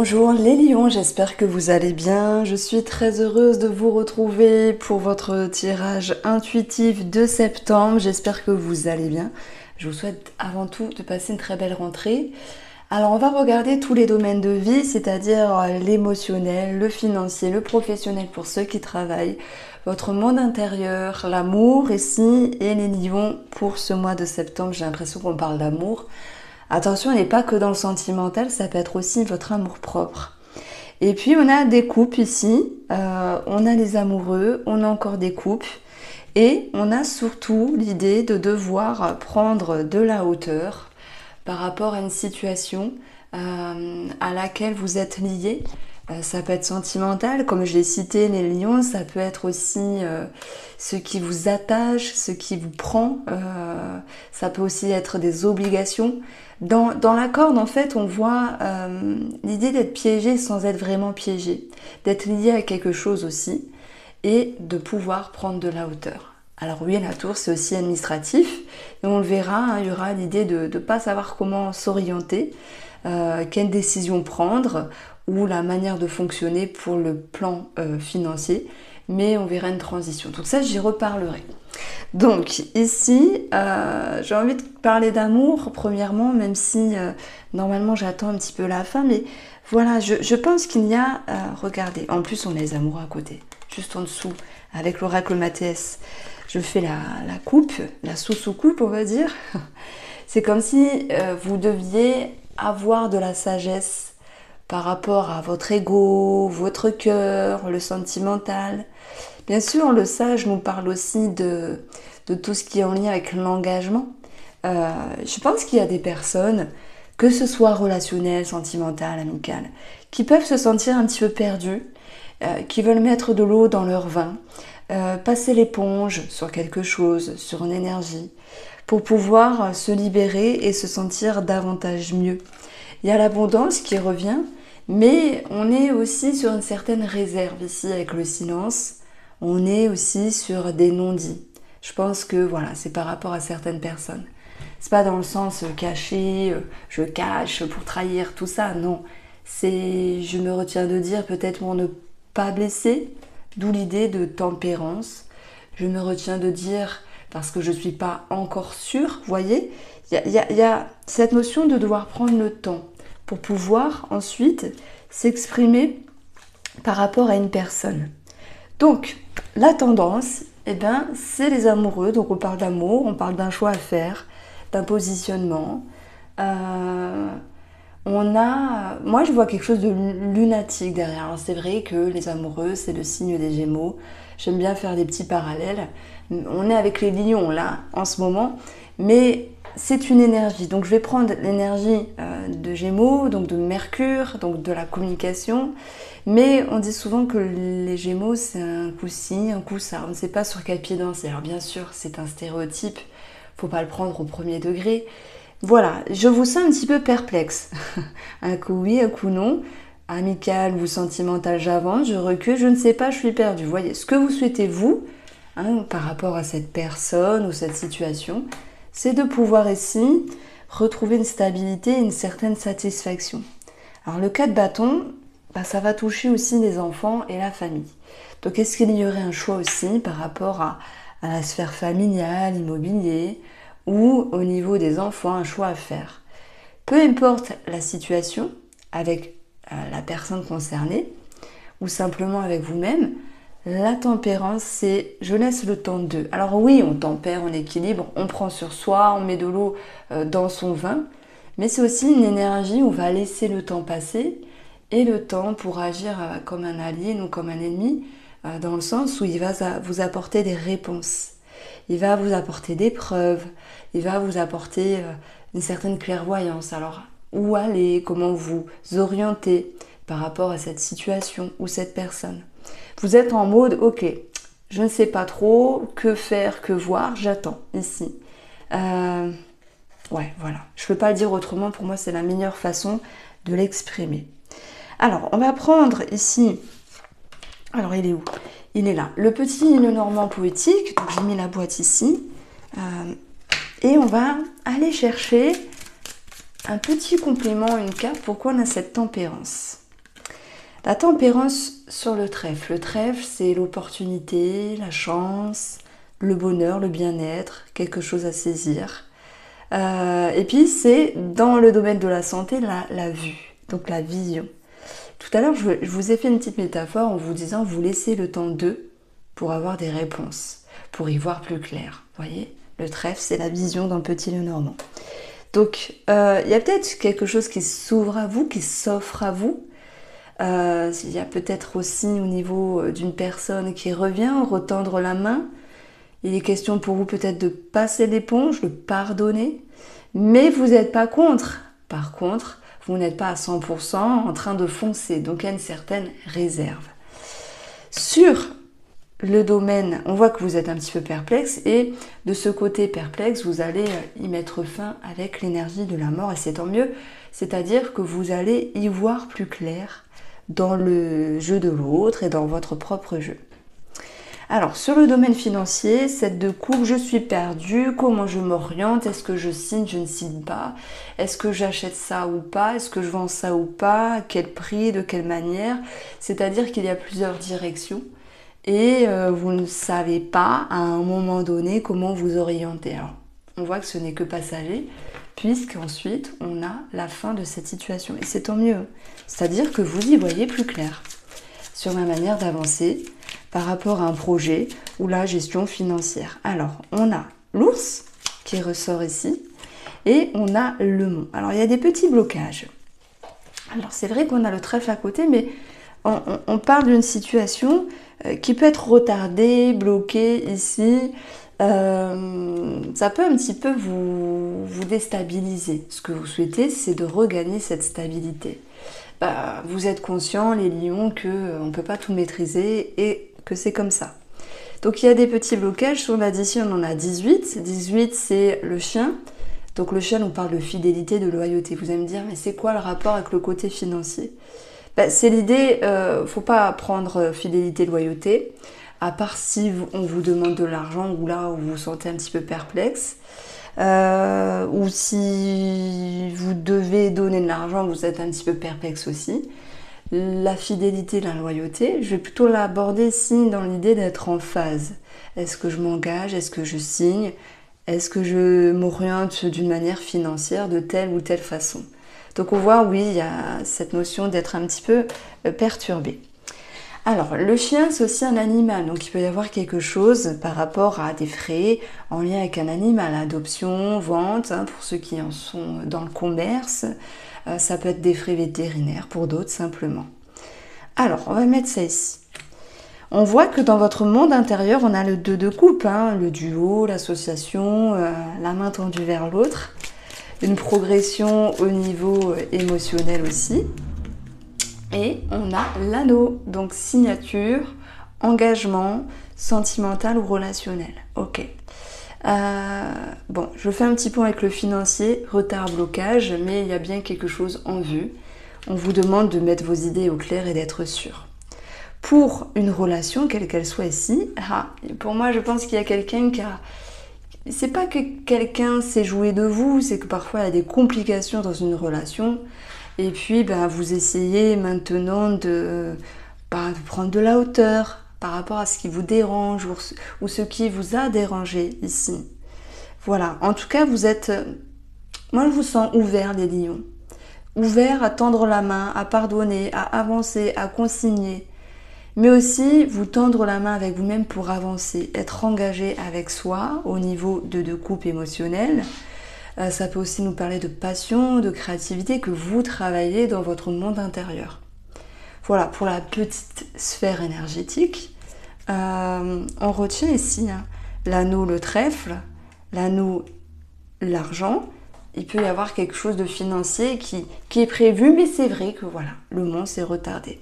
Bonjour les lions, j'espère que vous allez bien. Je suis très heureuse de vous retrouver pour votre tirage intuitif de septembre. J'espère que vous allez bien. Je vous souhaite avant tout de passer une très belle rentrée. Alors on va regarder tous les domaines de vie, c'est-à-dire l'émotionnel, le financier, le professionnel pour ceux qui travaillent, votre monde intérieur, l'amour ici et les lions pour ce mois de septembre. J'ai l'impression qu'on parle d'amour. Attention, elle n'est pas que dans le sentimental, ça peut être aussi votre amour-propre. Et puis on a des couples ici, on a les amoureux, on a encore des couples. Et on a surtout l'idée de devoir prendre de la hauteur par rapport à une situation à laquelle vous êtes lié. Ça peut être sentimental, comme je l'ai cité, les lions, ça peut être aussi ce qui vous attache, ce qui vous prend, ça peut aussi être des obligations. Dans la corde, en fait, on voit l'idée d'être piégé sans être vraiment piégé, d'être lié à quelque chose aussi et de pouvoir prendre de la hauteur. Alors oui, la tour, c'est aussi administratif, et on le verra, hein, il y aura l'idée de ne pas savoir comment s'orienter, quelle décision prendre, ou la manière de fonctionner pour le plan financier, mais on verra une transition. Donc ça, j'y reparlerai. Donc ici, j'ai envie de parler d'amour, premièrement, même si normalement j'attends un petit peu la fin, mais voilà, je pense qu'il y a, regardez, en plus on a les amoureux à côté, juste en dessous, avec l'oracle Mathias. Je fais la coupe, la sous-coupe, on va dire. C'est comme si vous deviez avoir de la sagesse par rapport à votre ego, votre cœur, le sentimental. Bien sûr, le sage nous parle aussi de tout ce qui est en lien avec l'engagement. Je pense qu'il y a des personnes, que ce soit relationnel, sentimental, amical, qui peuvent se sentir un petit peu perdues, qui veulent mettre de l'eau dans leur vin, passer l'éponge sur quelque chose, sur une énergie, pour pouvoir se libérer et se sentir davantage mieux. Il y a l'abondance qui revient, mais on est aussi sur une certaine réserve ici avec le silence. On est aussi sur des non-dits. Je pense que voilà, c'est par rapport à certaines personnes. C'est pas dans le sens caché, je cache pour trahir, tout ça, non. C'est, je me retiens de dire peut-être pour ne pas blesser, d'où l'idée de tempérance. Je me retiens de dire parce que je suis pas encore sûre, vous voyez. Il y a cette notion de devoir prendre le temps pour pouvoir ensuite s'exprimer par rapport à une personne. Donc, la tendance, eh ben, c'est les amoureux. Donc, on parle d'amour, on parle d'un choix à faire, d'un positionnement. Moi, je vois quelque chose de lunatique derrière. Alors, c'est vrai que les amoureux, c'est le signe des Gémeaux. J'aime bien faire des petits parallèles. On est avec les lions, là, en ce moment. Mais c'est une énergie. Donc, je vais prendre l'énergie de Gémeaux, donc de Mercure, donc de la communication. Mais on dit souvent que les Gémeaux, c'est un coup ci, un coup ça. On ne sait pas sur quel pied danser. Alors bien sûr, c'est un stéréotype. Faut pas le prendre au premier degré. Voilà, je vous sens un petit peu perplexe. Un coup oui, un coup non. Amical ou sentimental, j'avance, je recule, je ne sais pas, je suis perdue. Vous voyez, ce que vous souhaitez, vous, hein, par rapport à cette personne ou cette situation, c'est de pouvoir ici retrouver une stabilité et une certaine satisfaction. Alors le 4 bâtons, ça va toucher aussi les enfants et la famille. Donc est-ce qu'il y aurait un choix aussi par rapport à la sphère familiale, immobilier, ou au niveau des enfants, un choix à faire? Peu importe la situation avec la personne concernée, ou simplement avec vous-même, la tempérance, c'est je laisse le temps d'eux. Alors oui, on tempère, on équilibre, on prend sur soi, on met de l'eau dans son vin, mais c'est aussi une énergie où on va laisser le temps passer, et le temps pour agir comme un allié, non comme un ennemi, dans le sens où il va vous apporter des réponses. Il va vous apporter des preuves, il va vous apporter une certaine clairvoyance. Alors, où aller, comment vous orienter par rapport à cette situation ou cette personne. Vous êtes en mode, ok, je ne sais pas trop, que faire, que voir, j'attends ici. Ouais, voilà. Je ne peux pas le dire autrement, pour moi c'est la meilleure façon de l'exprimer. Alors, on va prendre ici, alors il est où? Il est là, le petit Lenormand poétique, donc j'ai mis la boîte ici, et on va aller chercher un petit complément, une carte, pourquoi on a cette tempérance. La tempérance sur le trèfle. Le trèfle, c'est l'opportunité, la chance, le bonheur, le bien-être, quelque chose à saisir. Et puis, c'est dans le domaine de la santé, la vue, donc la vision. Tout à l'heure, je vous ai fait une petite métaphore en vous disant, vous laissez le temps d'eux pour avoir des réponses, pour y voir plus clair. Vous voyez, le trèfle, c'est la vision d'un petit Lenormand. Donc, il y a peut-être quelque chose qui s'ouvre à vous, qui s'offre à vous. Il y a peut-être aussi au niveau d'une personne qui revient, retendre la main. Il est question pour vous peut-être de passer l'éponge, de pardonner. Mais vous n'êtes pas contre. Par contre, vous n'êtes pas à 100% en train de foncer. Donc, il y a une certaine réserve. Sur le domaine, on voit que vous êtes un petit peu perplexe et de ce côté perplexe, vous allez y mettre fin avec l'énergie de la mort et c'est tant mieux. C'est-à-dire que vous allez y voir plus clair dans le jeu de l'autre et dans votre propre jeu. Alors, sur le domaine financier, 7 de coupe, je suis perdue, comment je m'oriente, est-ce que je signe, je ne signe pas, est-ce que j'achète ça ou pas, est-ce que je vends ça ou pas, à quel prix, de quelle manière, c'est-à-dire qu'il y a plusieurs directions et vous ne savez pas à un moment donné comment vous orienter. Alors, on voit que ce n'est que passager, puisqu'ensuite on a la fin de cette situation et c'est tant mieux, c'est-à-dire que vous y voyez plus clair sur ma manière d'avancer par rapport à un projet ou la gestion financière. Alors, on a l'ours qui ressort ici et on a le mont. Alors, il y a des petits blocages. Alors, c'est vrai qu'on a le trèfle à côté, mais on parle d'une situation qui peut être retardée, bloquée ici. Ça peut un petit peu vous déstabiliser. Ce que vous souhaitez, c'est de regagner cette stabilité. Vous êtes conscient, les lions, qu'on ne peut pas tout maîtriser et que c'est comme ça. Donc il y a des petits blocages. Sur l'addition, on en a 18. 18, c'est le chien. Donc le chien, on parle de fidélité, de loyauté. Vous allez me dire, mais c'est quoi le rapport avec le côté financier? C'est l'idée, faut pas prendre fidélité, loyauté, à part si on vous demande de l'argent ou là où vous vous sentez un petit peu perplexe. Ou si vous devez donner de l'argent, vous êtes un petit peu perplexe aussi. La fidélité, la loyauté, je vais plutôt l'aborder ici dans l'idée d'être en phase. Est-ce que je m'engage? Est-ce que je signe? Est-ce que je m'oriente d'une manière financière de telle ou telle façon? Donc on voit, oui, il y a cette notion d'être un petit peu perturbé. Alors, le chien, c'est aussi un animal, donc il peut y avoir quelque chose par rapport à des frais en lien avec un animal, adoption, vente, pour ceux qui en sont dans le commerce. Ça peut être des frais vétérinaires, pour d'autres simplement. Alors, on va mettre ça ici. On voit que dans votre monde intérieur, on a le 2 de coupe, le duo, l'association, la main tendue vers l'autre. Une progression au niveau émotionnel aussi. Et on a l'anneau, donc signature, engagement, sentimental ou relationnel. Ok. Bon, je fais un petit point avec le financier, retard, blocage, mais il y a bien quelque chose en vue. On vous demande de mettre vos idées au clair et d'être sûr. Pour une relation, quelle qu'elle soit ici, pour moi je pense qu'il y a quelqu'un qui a... C'est pas que quelqu'un s'est joué de vous, c'est que parfois il y a des complications dans une relation. Et puis, vous essayez maintenant de prendre de la hauteur par rapport à ce qui vous dérange ou ce qui vous a dérangé ici. Voilà, en tout cas, vous êtes... Moi, je vous sens ouvert, les lions. Ouvert à tendre la main, à pardonner, à avancer, à consigner. Mais aussi, vous tendre la main avec vous-même pour avancer, être engagé avec soi au niveau de coupe émotionnelle. Ça peut aussi nous parler de passion, de créativité que vous travaillez dans votre monde intérieur. Voilà, pour la petite sphère énergétique, on retient ici l'anneau, le trèfle, l'anneau, l'argent. Il peut y avoir quelque chose de financier qui est prévu, mais c'est vrai que voilà, le monde s'est retardé.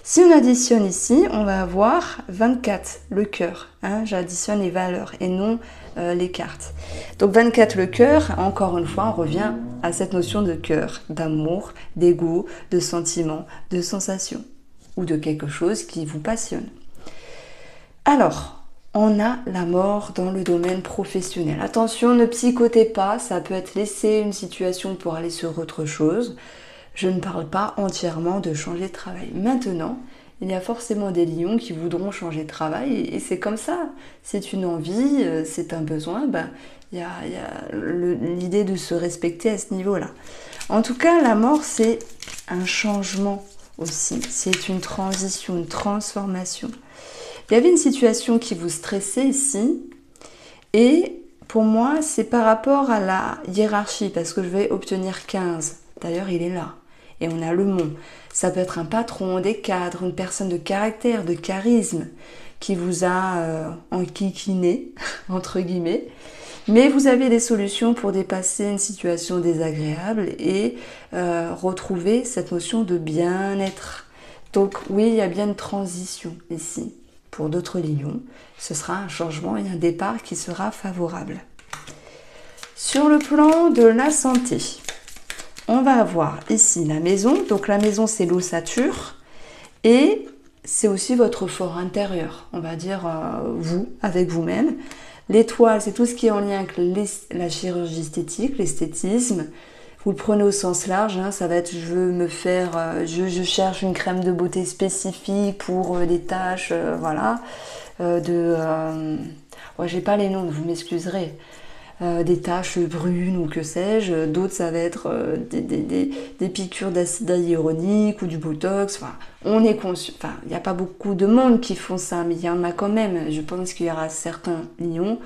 Si on additionne ici, on va avoir 24, le cœur. J'additionne les valeurs et non les cartes. Donc 24, le cœur, encore une fois, on revient à cette notion de cœur, d'amour, d'ego, de sentiment, de sensation ou de quelque chose qui vous passionne. Alors, on a la mort dans le domaine professionnel. Attention, ne psychotez pas, ça peut être laisser une situation pour aller sur autre chose. Je ne parle pas entièrement de changer de travail. Maintenant, il y a forcément des lions qui voudront changer de travail et c'est comme ça. C'est une envie, c'est un besoin. Il y a l'idée de se respecter à ce niveau-là. En tout cas, la mort, c'est un changement aussi. C'est une transition, une transformation. Il y avait une situation qui vous stressait ici et pour moi, c'est par rapport à la hiérarchie parce que je vais obtenir 15. D'ailleurs, il est là. Et on a le mont. Ça peut être un patron, des cadres, une personne de caractère, de charisme qui vous a enquiquiné, entre guillemets. Mais vous avez des solutions pour dépasser une situation désagréable et retrouver cette notion de bien-être. Donc oui, il y a bien une transition ici. Pour d'autres lions, ce sera un changement et un départ qui sera favorable. Sur le plan de la santé, on va avoir ici la maison. Donc la maison, c'est l'ossature et c'est aussi votre fort intérieur. On va dire vous, avec vous-même. L'étoile, c'est tout ce qui est en lien avec la chirurgie esthétique, l'esthétisme. Vous le prenez au sens large, hein, ça va être je veux me faire, je cherche une crème de beauté spécifique pour des tâches, voilà, j'ai pas les noms, vous m'excuserez, des taches brunes ou que sais-je, d'autres ça va être des piqûres d'acide hyaluronique ou du botox, enfin, on est conscient, enfin, il n'y a pas beaucoup de monde qui font ça, mais il y en a quand même, je pense qu'il y aura certains lions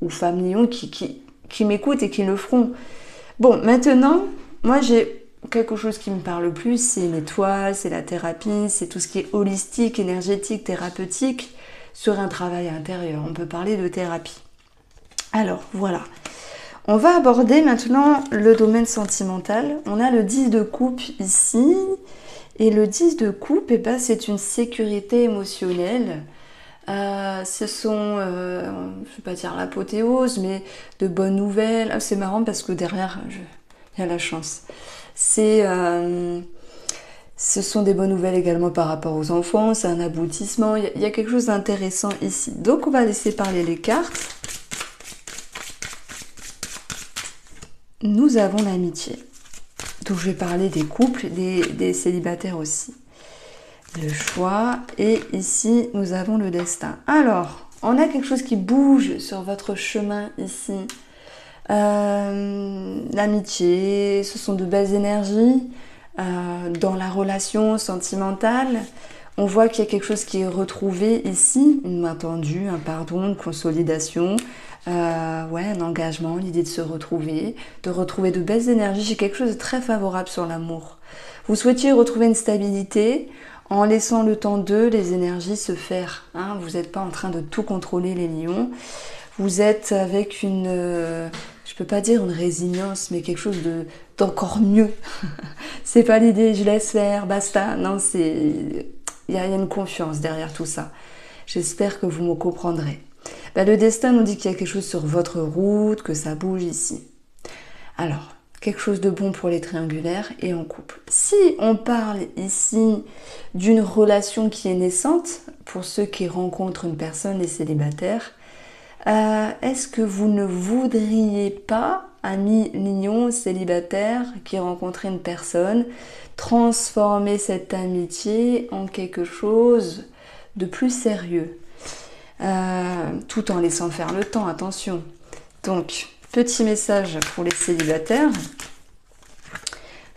ou femmes lions qui m'écoutent et qui le feront. Bon, maintenant, moi j'ai quelque chose qui me parle plus, c'est l'étoile, c'est la thérapie, c'est tout ce qui est holistique, énergétique, thérapeutique, sur un travail intérieur. On peut parler de thérapie. Alors, voilà. On va aborder maintenant le domaine sentimental. On a le 10 de coupe ici. Et le 10 de coupe, c'est une sécurité émotionnelle. Ce sont, je ne vais pas dire l'apothéose, mais de bonnes nouvelles. C'est marrant parce que derrière, il y a la chance. Ce sont des bonnes nouvelles également par rapport aux enfants, c'est un aboutissement. Il y a quelque chose d'intéressant ici. Donc on va laisser parler les cartes. Nous avons l'amitié. Donc je vais parler des couples, des célibataires aussi. Le choix, et ici nous avons le destin. Alors, on a quelque chose qui bouge sur votre chemin ici. L'amitié, ce sont de belles énergies. Dans la relation sentimentale, on voit qu'il y a quelque chose qui est retrouvé ici, une main tendue, un pardon, une consolidation, un engagement, l'idée de se retrouver, de belles énergies. J'ai quelque chose de très favorable sur l'amour. Vous souhaitiez retrouver une stabilité, en laissant le temps d'eux, les énergies se faire. Hein, vous n'êtes pas en train de tout contrôler les lions. Vous êtes avec une, je peux pas dire une résilience, mais quelque chose d'encore mieux. C'est pas l'idée, je laisse faire, basta. Non, il y a une confiance derrière tout ça. J'espère que vous me comprendrez. Le destin nous dit qu'il y a quelque chose sur votre route, que ça bouge ici. Alors, quelque chose de bon pour les triangulaires et en couple. Si on parle ici d'une relation qui est naissante, pour ceux qui rencontrent une personne, les célibataires, est-ce que vous ne voudriez pas, amis lions célibataires qui rencontraient une personne, transformer cette amitié en quelque chose de plus sérieux, tout en laissant faire le temps, attention. Donc, petit message pour les célibataires.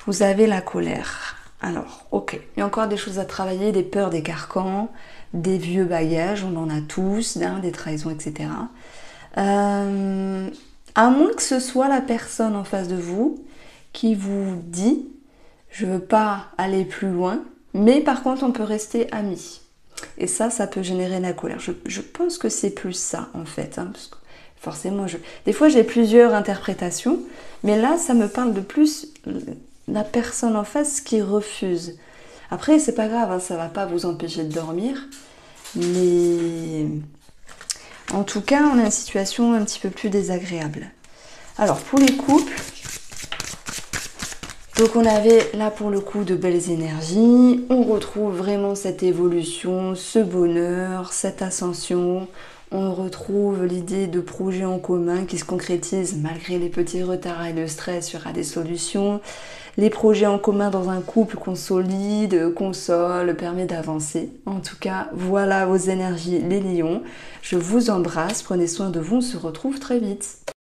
Vous avez la colère. Alors, ok, il y a encore des choses à travailler, des peurs, des carcans, des vieux bagages, on en a tous, des trahisons, etc. À moins que ce soit la personne en face de vous qui vous dit « je veux pas aller plus loin, mais par contre on peut rester amis ». Et ça peut générer la colère. Je pense que c'est plus ça en fait, hein, parce que forcément, des fois j'ai plusieurs interprétations, mais là ça me parle de plus la personne en face qui refuse. Après c'est pas grave, hein, ça va pas vous empêcher de dormir, mais en tout cas on a une situation un petit peu plus désagréable. Alors pour les couples, donc on avait là pour le coup de belles énergies, on retrouve vraiment cette évolution, ce bonheur, cette ascension. On retrouve l'idée de projets en commun qui se concrétisent malgré les petits retards et le stress. Il y aura des solutions. Les projets en commun dans un couple consolide, console, permet d'avancer. En tout cas, voilà vos énergies les lions. Je vous embrasse, prenez soin de vous, on se retrouve très vite.